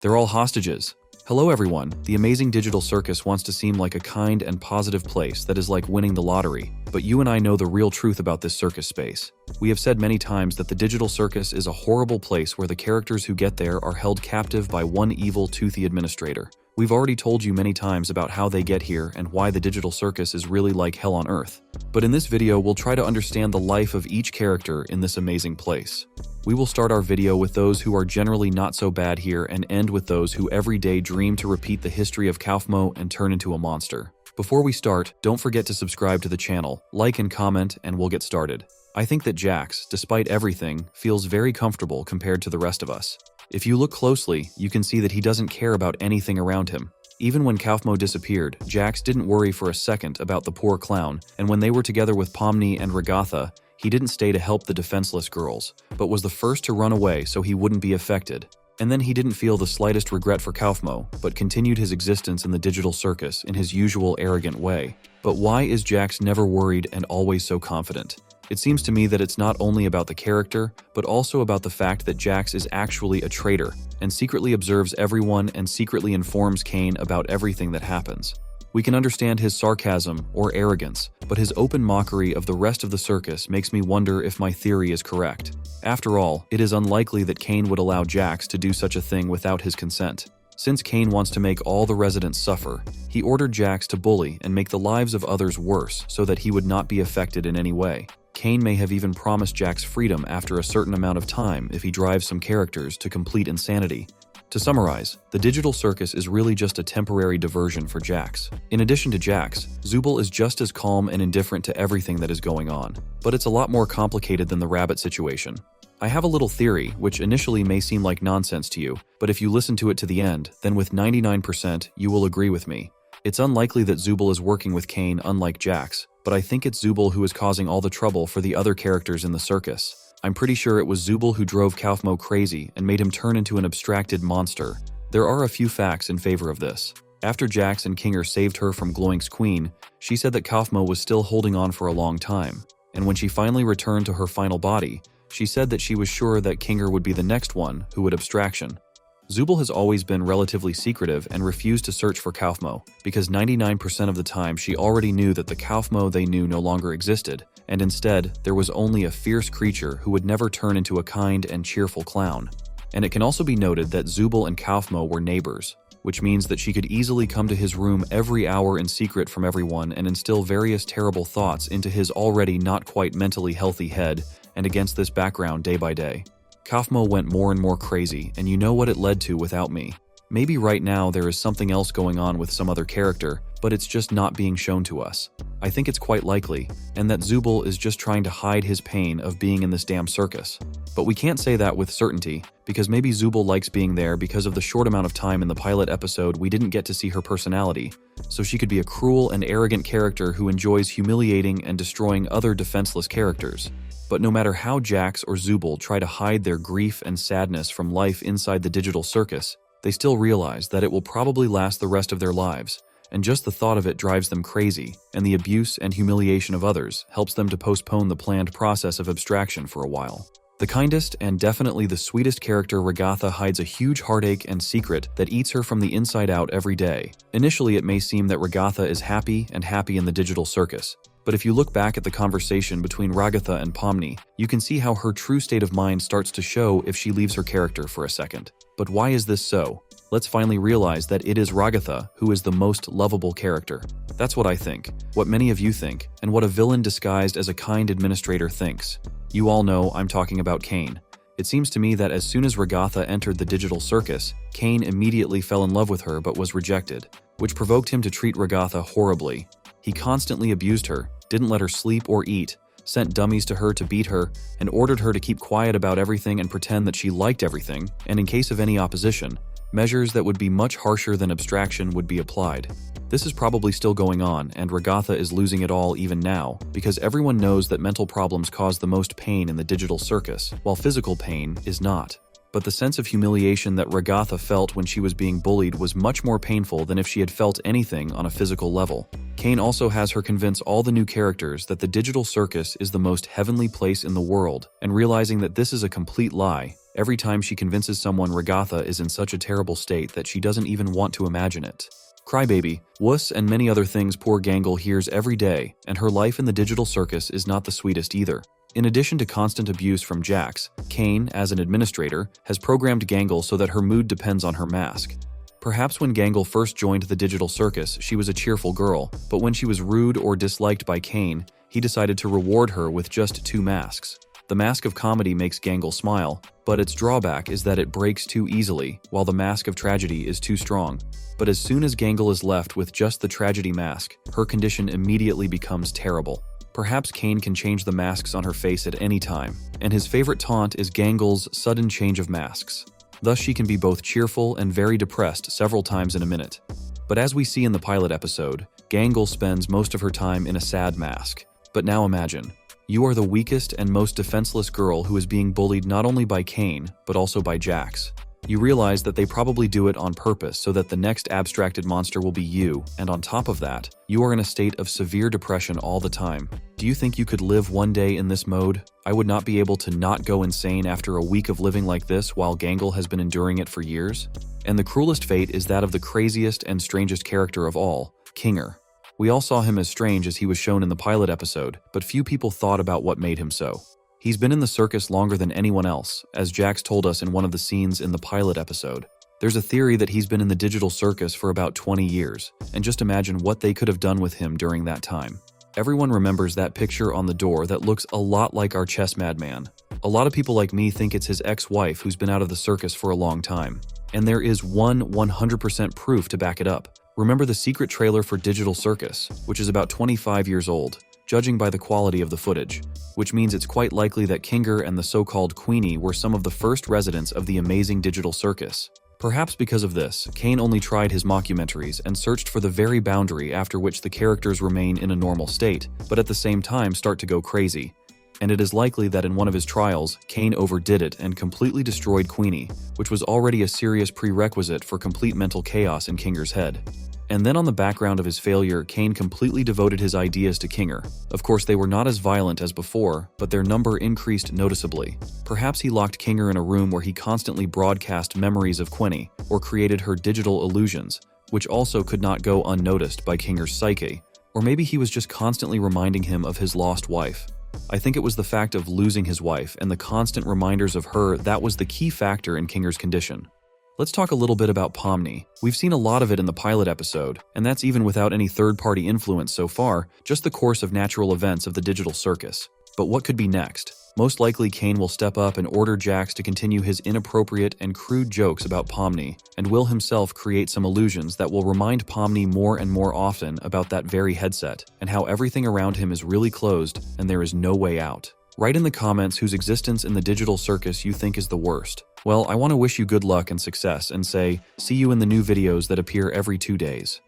They're all hostages. Hello everyone, the amazing digital circus wants to seem like a kind and positive place that is like winning the lottery, but you and I know the real truth about this circus space. We have said many times that the digital circus is a horrible place where the characters who get there are held captive by one evil, toothy administrator. We've already told you many times about how they get here and why the digital circus is really like hell on earth. But in this video, we'll try to understand the life of each character in this amazing place. We will start our video with those who are generally not so bad here and end with those who every day dream to repeat the history of Kaufmo and turn into a monster. Before we start, don't forget to subscribe to the channel, like and comment, and we'll get started. I think that Jax, despite everything, feels very comfortable compared to the rest of us. If you look closely, you can see that he doesn't care about anything around him. Even when Kaufmo disappeared, Jax didn't worry for a second about the poor clown, and when they were together with Pomni and Ragatha, he didn't stay to help the defenseless girls, but was the first to run away so he wouldn't be affected. And then he didn't feel the slightest regret for Kaufmo, but continued his existence in the digital circus in his usual arrogant way. But why is Jax never worried and always so confident? It seems to me that it's not only about the character, but also about the fact that Jax is actually a traitor, and secretly observes everyone and secretly informs Kane about everything that happens. We can understand his sarcasm or arrogance, but his open mockery of the rest of the circus makes me wonder if my theory is correct. After all, it is unlikely that Kane would allow Jax to do such a thing without his consent. Since Kane wants to make all the residents suffer, he ordered Jax to bully and make the lives of others worse so that he would not be affected in any way. Kane may have even promised Jax freedom after a certain amount of time if he drives some characters to complete insanity. To summarize, the digital circus is really just a temporary diversion for Jax. In addition to Jax, Zubal is just as calm and indifferent to everything that is going on, but it's a lot more complicated than the rabbit situation. I have a little theory, which initially may seem like nonsense to you, but if you listen to it to the end, then with 99% you will agree with me. It's unlikely that Zubal is working with Kane unlike Jax, but I think it's Zubal who is causing all the trouble for the other characters in the circus. I'm pretty sure it was Zubal who drove Kaufmo crazy and made him turn into an abstracted monster. There are a few facts in favor of this. After Jax and Kinger saved her from Gloink's queen, she said that Kaufmo was still holding on for a long time, and when she finally returned to her final body, she said that she was sure that Kinger would be the next one who would abstraction. Zubal has always been relatively secretive and refused to search for Kaufmo, because 99% of the time she already knew that the Kaufmo they knew no longer existed, and instead, there was only a fierce creature who would never turn into a kind and cheerful clown. And it can also be noted that Zubal and Kaufmo were neighbors, which means that she could easily come to his room every hour in secret from everyone and instill various terrible thoughts into his already not quite mentally healthy head, and against this background day by day. Kaufmo went more and more crazy, and you know what it led to without me. Maybe right now there is something else going on with some other character, but it's just not being shown to us. I think it's quite likely, and that Zubal is just trying to hide his pain of being in this damn circus. But we can't say that with certainty, because maybe Zubal likes being there because of the short amount of time in the pilot episode we didn't get to see her personality, so she could be a cruel and arrogant character who enjoys humiliating and destroying other defenseless characters. But no matter how Jax or Zubal try to hide their grief and sadness from life inside the digital circus, they still realize that it will probably last the rest of their lives, and just the thought of it drives them crazy, and the abuse and humiliation of others helps them to postpone the planned process of abstraction for a while. The kindest and definitely the sweetest character, Ragatha, hides a huge heartache and secret that eats her from the inside out every day. Initially, it may seem that Ragatha is happy in the digital circus, but if you look back at the conversation between Ragatha and Pomni, you can see how her true state of mind starts to show if she leaves her character for a second. But why is this so? Let's finally realize that it is Ragatha who is the most lovable character. That's what I think, what many of you think, and what a villain disguised as a kind administrator thinks. You all know I'm talking about Kane. It seems to me that as soon as Ragatha entered the digital circus, Kane immediately fell in love with her but was rejected, which provoked him to treat Ragatha horribly. He constantly abused her, didn't let her sleep or eat, sent dummies to her to beat her, and ordered her to keep quiet about everything and pretend that she liked everything, and in case of any opposition, measures that would be much harsher than abstraction would be applied. This is probably still going on, and Ragatha is losing it all even now, because everyone knows that mental problems cause the most pain in the digital circus, while physical pain is not. But the sense of humiliation that Ragatha felt when she was being bullied was much more painful than if she had felt anything on a physical level. Kane also has her convince all the new characters that the digital circus is the most heavenly place in the world, and realizing that this is a complete lie, Every time she convinces someone Ragatha is in such a terrible state that she doesn't even want to imagine it. Crybaby, wuss, and many other things poor Gangle hears every day, and her life in the digital circus is not the sweetest either. In addition to constant abuse from Jax, Kane, as an administrator, has programmed Gangle so that her mood depends on her mask. Perhaps when Gangle first joined the digital circus, she was a cheerful girl, but when she was rude or disliked by Kane, he decided to reward her with just 2 masks. The mask of comedy makes Gangle smile, but its drawback is that it breaks too easily, while the mask of tragedy is too strong. But as soon as Gangle is left with just the tragedy mask, her condition immediately becomes terrible. Perhaps Kane can change the masks on her face at any time, and his favorite taunt is Gangle's sudden change of masks. Thus she can be both cheerful and very depressed several times in a minute. But as we see in the pilot episode, Gangle spends most of her time in a sad mask. But now imagine, you are the weakest and most defenseless girl who is being bullied not only by Kane, but also by Jax. You realize that they probably do it on purpose so that the next abstracted monster will be you, and on top of that, you are in a state of severe depression all the time. Do you think you could live one day in this mode? I would not be able to not go insane after a week of living like this while Gangle has been enduring it for years. And the cruelest fate is that of the craziest and strangest character of all, Kinger. We all saw him as strange as he was shown in the pilot episode, but few people thought about what made him so. He's been in the circus longer than anyone else, as Jax told us in one of the scenes in the pilot episode. There's a theory that he's been in the digital circus for about 20 years, and just imagine what they could have done with him during that time. Everyone remembers that picture on the door that looks a lot like our chess madman. A lot of people like me think it's his ex-wife who's been out of the circus for a long time. And there is 100% proof to back it up. Remember the secret trailer for Digital Circus, which is about 25 years old, judging by the quality of the footage, which means it's quite likely that Kinger and the so-called Queenie were some of the first residents of the amazing digital circus. Perhaps because of this, Kane only tried his mockumentaries and searched for the very boundary after which the characters remain in a normal state, but at the same time start to go crazy. And it is likely that in one of his trials, Kane overdid it and completely destroyed Queenie, which was already a serious prerequisite for complete mental chaos in Kinger's head. And then on the background of his failure, Kane completely devoted his ideas to Kinger. Of course, they were not as violent as before, but their number increased noticeably. Perhaps he locked Kinger in a room where he constantly broadcast memories of Queenie, or created her digital illusions, which also could not go unnoticed by Kinger's psyche. Or maybe he was just constantly reminding him of his lost wife. I think it was the fact of losing his wife and the constant reminders of her that was the key factor in Kinger's condition. Let's talk a little bit about Pomni. We've seen a lot of it in the pilot episode, and that's even without any third-party influence so far, just the course of natural events of the digital circus. But what could be next? Most likely Kane will step up and order Jax to continue his inappropriate and crude jokes about Pomni, and will himself create some illusions that will remind Pomni more and more often about that very headset, and how everything around him is really closed and there is no way out. Write in the comments whose existence in the digital circus you think is the worst. Well, I want to wish you good luck and success and say, see you in the new videos that appear every 2 days.